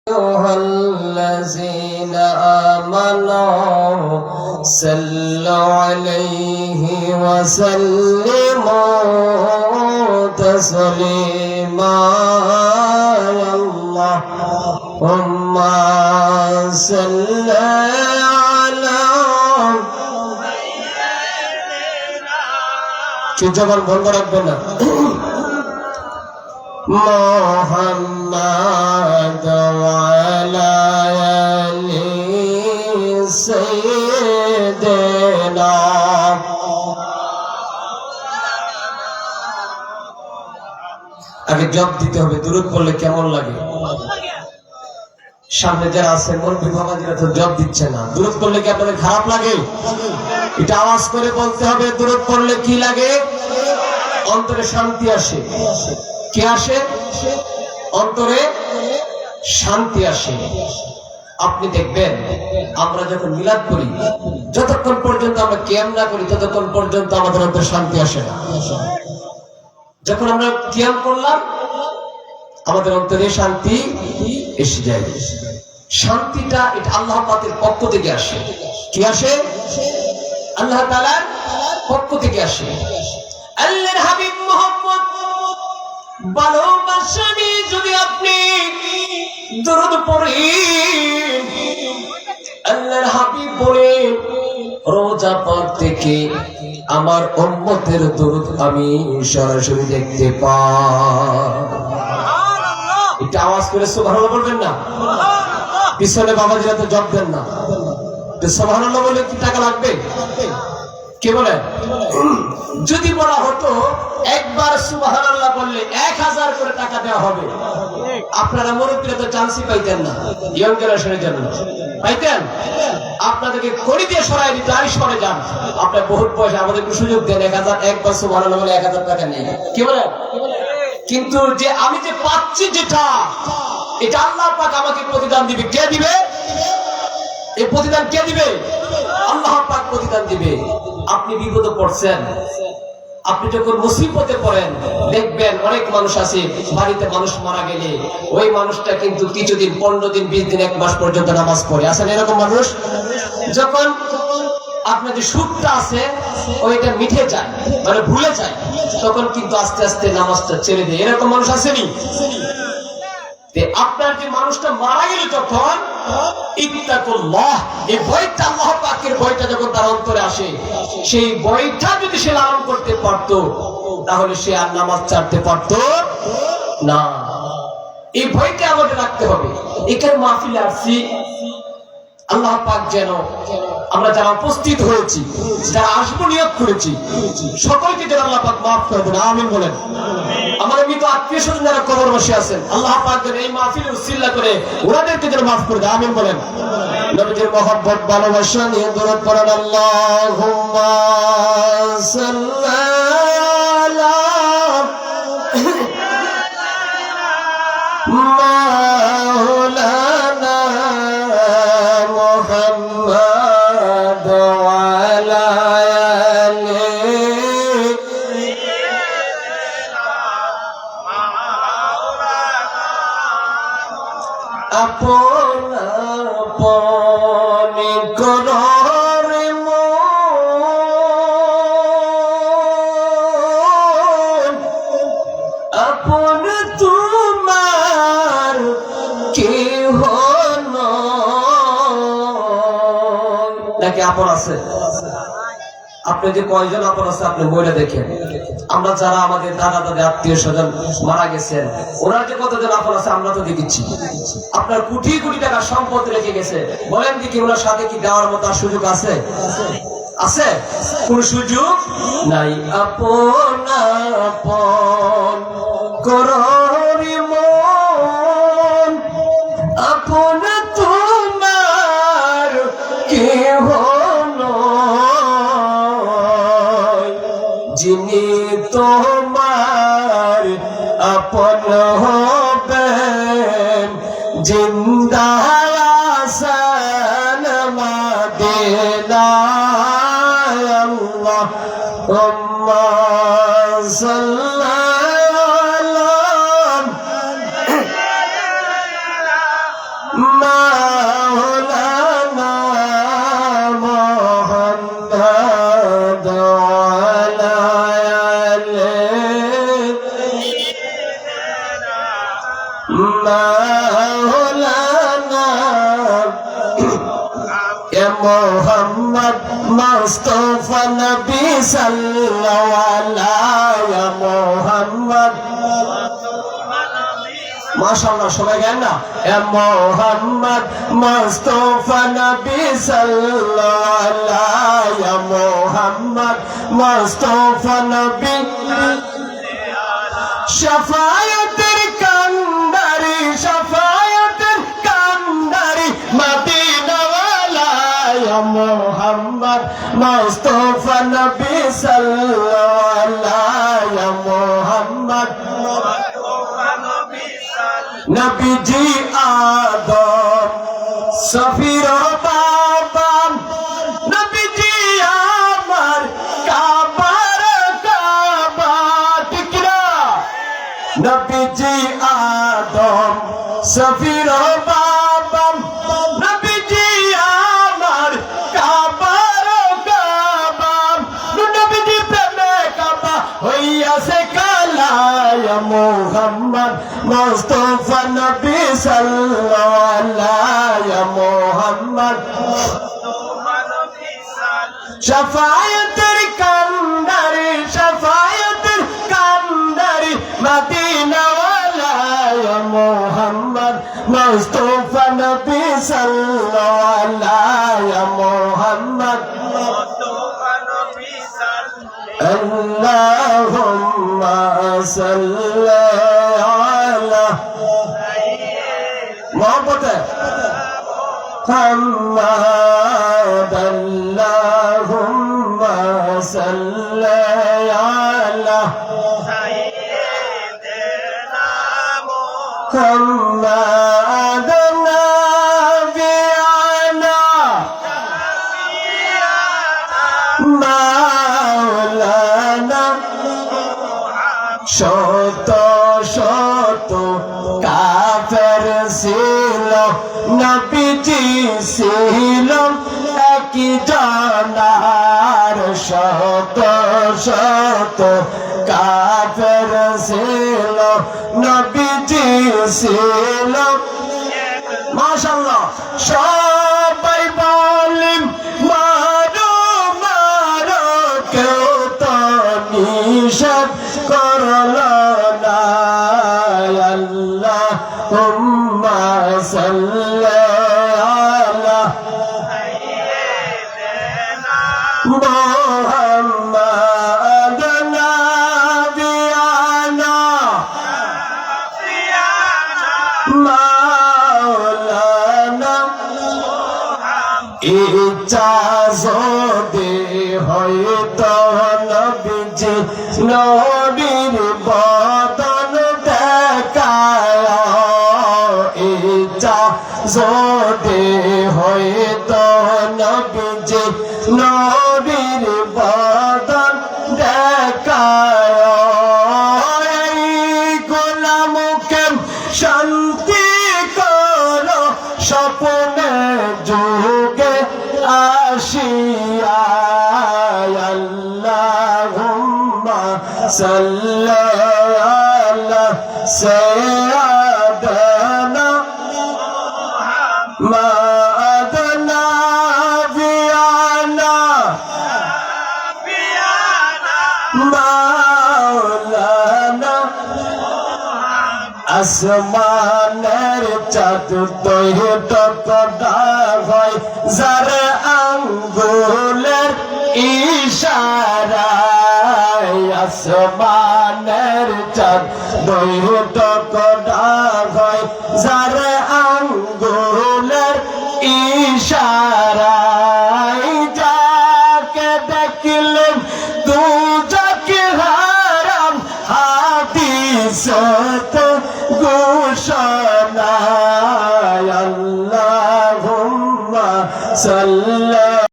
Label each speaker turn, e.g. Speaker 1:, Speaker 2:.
Speaker 1: أيها الذين آمنوا صلوا عليه وسلموا تسليما اللهم صل على কি জবান বন্ধ রাখবেন না محمد وعلى آل سيدنا আগে জব দিতে হবে দুরূদ পড়লে কেমন লাগে সামনে যারা আছে মুরব্বি বাবাজিরা তো জব দিচ্ছে না দুরূদ পড়লে কি আপনাদের খারাপ লাগে এটা আওয়াজ করে বলতে হবে দুরূদ পড়লে কি লাগে অন্তরে শান্তি আসে কি আসে অন্তরে শান্তি আসে আপনি দেখবেন আমরা যখন মিলাদ করি যতক্ষণ পর্যন্ত আমরা কিয়াম না করি ততক্ষণ পর্যন্ত আমাদের অন্তরে শান্তি আসে না যখন আমরা কিয়াম করলাম আমাদের অন্তরে শান্তি এসে যায় শান্তিটা এটা আল্লাহ পাকের পক্ষ থেকে আসে কি আসে আল্লাহ তাআলার পক্ষ থেকে আসে আল্লাহর হাবিব মুহাম্মদ ভালোবাসা নিয়ে যদি আপনি দরুদ পড়েন আল্লাহর হাবিব বলেন রোজা পাক থেকে আমার উম্মতের দরুদ আমি সরাসরি দেখতে পাই এটা আওয়াজ করে সুবহানাল্লাহ বলবেন না পিছনে বাবাজিরা তো জব দেন না তো সুবহানাল্লাহ বলে কি টাকা লাগবে কে বলেন যদি বলা হতো একবার সুবহানাল্লাহ বললে 1000 করে টাকা দেওয়া হবে আপনারা মুরব্বিরা তো চান্সই পাইতেন না ইয়ং জেনারেশনের জন্য পাইতেন আপনাদেরকে খড়ি দিয়ে সরাই দিতে আর সরে যান আপনার বহুত পয়সা আমাদেরকে সুযোগ দেন 1000 একবার সুবহানাল্লাহ বলে 1000 টাকা নেই কি বলেন কিন্তু যে আমি যে পাচ্ছি যেটা এটা আল্লাহ পাক আমাকে প্রতিদান দিবে কে দিবে এই প্রতিদান কে দিবে আল্লাহ পাক প্রতিদান দিবে আপনি বিপদে পড়ছেন আপনি যখন মুসিবতে পড়েন দেখবেন অনেক মানুষ আছে বাড়িতে মানুষ মারা গেলে ওই মানুষটা কিন্তু কিছুদিন 15 দিন 20 দিন 1 মাস পর্যন্ত নামাজ পড়ে আছেন এরকম মানুষ যখন আপনার যে সুখটা আছে ওইটা মিটে যায় মানে ভুলে যায় তখন কিন্তু আস্তে আস্তে নামাজটা ছেড়ে দেয় এরকম মানুষ আসেনি আপনার যে মানুষটা মারা গেল তখন ইত্তাকুল্লাহ এই ভয়টা আল্লাহ পাকের ভয়টা যখন তার অন্তরে আসে সেই ভয়টা যদি সে লালন করতে পারত তাহলে সে আর নামাজ ছাড়তে পারত না এই ভয়টা আমাদের রাখতে হবে এখানে মাহফিলে আসছি আল্লাহ পাক যেন আমরা যারা উপস্থিত হয়েছি যারা আসবো নিয়ত করেছি সকলকে যেন আল্লাহ পাক মাফ করে দেন আমিন বলেন আমাদের মৃত আত্মীয় স্বজন যারা কবরবাসী আছেন আল্লাহ পাক যেন এই মাহফিলের উসিলা করে ওনাদেরকে যেন মাফ করে দেন আমিন বলেন নবীজির মহব্বত ভালোবাসা নিয়ে দরুদ পড়েন আল্লাহুম্মা সাল্লি আলা মাওলানা মুহাম্মদ ওয়া আলা আলি আপন আপন করার মন আপন তোমার কেহ নাকি আপন আছে আপনি যে কয়জন আপন আছে আপনি বইটা দেখেন আমরা যারা আমাদের দাদা দাদি আত্মীয় স্বজন মারা গেছেন ওনার যে কতজন আপন আছে আমরা তো দেখেছি আপনার কোটি কোটি টাকা সম্পদ রেখে গেছে বলেন দেখি ওনার সাথে কি দেওয়ার মতো সুযোগ আছে আছে কোন সুযোগ নাই আপন আপন কররি মন আপন তোমার কেহ যিনি তোমার আপন হবেন জিন্দা আছেন মদিনায় আল্লাহুম্মা সাল্লি আলা مولانا محمد وعلى آله مولانا يا محمد مصطفى نبي صلى الله عليه يا محمد মাশাআল্লাহ সবাই গান না এ মোহাম্মদ মুস্তাফা নবী সাল্লাল্লাহু আলাইহি ইয়া মোহাম্মদ মুস্তাফা নবী শাফায়াতের কান্ডারি মদিনা ওয়ালা ইয়া মোহাম্মদ মুস্তাফা নবী সাল্লাল্লাহু আলাইহি ইয়া মোহাম্মদ নবীজি আদম সফির বাবা নবীজি আমার কাবার কাবা ঠিকরা নবীজি আদম সফির বাবা নবীজি আমার কাবার কাবা নবীজি প্রেমে কাবা হইয়াছে কালা ইয়া মুহাম্মদ মুস্তাফা নবী সাল্লাল্লাহু আলাইহি ইয়া মুহাম্মদ শাফায়াতের কান্ডারি মদিনা ওয়ালা ইয়া মুহাম্মদ মুস্তাফা নবী সাল্লাল্লাহু আলাইহি ইয়া মুহাম্মদ আল্লাহুম্মা সাল্লি আলা মোহাম্মদ محمد اللهم صل على سيدنا محمد نبينا مولانا শত শত কাফের ছিল নবীজি ছিল একই জানার শত শত কাফের ছিল নবীজি ছিল মাশাআল্লাহ সবাই বলেন মারো মারো কেউ তো নিষেধ করলো না আল্লাহুম্মা সাল্লি আলা মুহাম্মাদ নাবিয়ানা মাওলানা ইচ্ছা যদি হয়তো নবীজি নবীর বদন দেখায় ইচ্ছা যদি হয়তো নবীজি নবীর বদন দেখায় এই গোলামকে শান্তি করো স্বপ্নে যুগে আসিয়া আল্লাহুম্মা সাল্লি আলা সাইয়্যিদিনা মুহাম্মদ নাবিয়ানা মাওলানা আসমানের চাঁদ টকটকা হয় যার আঙ্গুলের ইশারায় আসমানের চাঁদ টকটকা হয় যার আঙ্গুলের ইশারায় যাকে দেখলেন তু যাকে হারাম হাদিসত ঘোষণা আল্লাহুম্মা সাল্লি